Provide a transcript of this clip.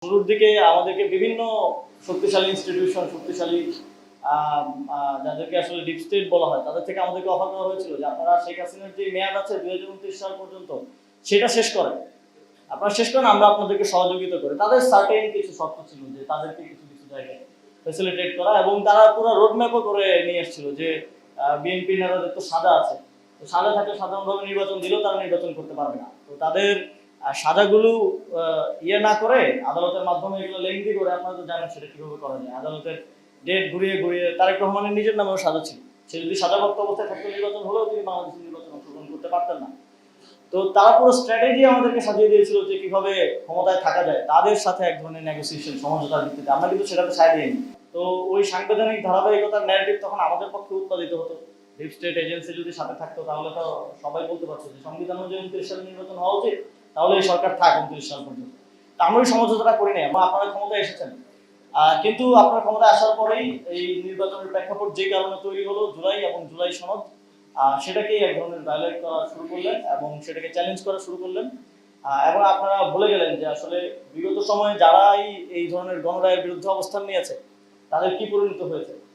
শুরুর দিকে আমাদেরকে বিভিন্ন শক্তিশালী ইনস্টিটিউশন, শক্তিশালী যাদেরকে আসলে ডিপ স্টেট বলা হয়, তাদের থেকে আমাদেরকে অফার করা হয়েছিল যে আপনারা শেখ হাসিনার যে মেয়াদ আছে 2029 সাল পর্যন্ত সেটা শেষ করেন, আপনারা শেষ করেন, আমরা আপনাদেরকে সহযোগিতা করি। তাদের সার্টেন কিছু শর্ত ছিল যে তাদেরকে কিছু কিছু জায়গায় ফ্যাসিলিটেট করা, এবং তারা পুরো রোডম্যাপও করে নিয়ে এসেছিল যে বিএনপি নেতাদের তো সাজা আছে, তো সাজা থাকলে সাধারণভাবে নির্বাচন দিলেও তারা নির্বাচন করতে পারবে না। তো তাদের সাজাগুলো ইয়ে না করে আদালতের মাধ্যমে এগুলো লেংদি করে, আপনারা তো জানেন সেটা কিভাবে করা যায়। আদালতের ডেট ঘুরিয়ে ঘুরিয়ে তারেক রহমানের নিজের নামেও সাজা ছিল, সে যদি সাজাপ্রাপ্ত অবস্থায় থাকতো নির্বাচন হলেও তিনি বাংলাদেশের নির্বাচন অংশগ্রহণ করতে পারতেন না। তো তারা পুরো স্ট্র্যাটেজি আমাদেরকে সাজিয়ে দিয়েছিল যে কিভাবে ক্ষমতায় থাকা যায়, তাদের সাথে এক ধরনের নেগোসিয়েশন, সমঝোতার ভিত্তিতে। আমরা কিন্তু সেটাতে সায় দিইনি। তো ওই সাংবিধানিক ধারাবাহিকতার ন্যারেটিভ তখন আমাদের পক্ষে উৎপাদিত হতো। ডিপ স্টেট এজেন্সি যদি সাথে থাকতো তাহলে তো সবাই বলতে পারতো যে সংবিধান অনুযায়ী 29 সালে নির্বাচন হওয়া উচিত, তাহলে এই সরকার থাক 29 সাল পর্যন্ত। তা আমরা ওই সমঝোতাটা করি নাই, আমরা আপনারা ক্ষমতায় এসেছেন। কিন্তু আপনার ক্ষমতায় আসার পরেই এই নির্বাচনের প্রেক্ষাপট যে কারণে তৈরি হলো, জুলাই এবং জুলাই সনদ, সেটাকেই এক ধরনের ভায়োলেট করা শুরু করলেন এবং সেটাকে চ্যালেঞ্জ করা শুরু করলেন। এবং আপনারা ভুলে গেলেন যে আসলে বিগত সময়ে যারাই এই ধরনের গণরায়ের বিরুদ্ধে অবস্থান নিয়েছে তাদের কি পরিণত হয়েছে।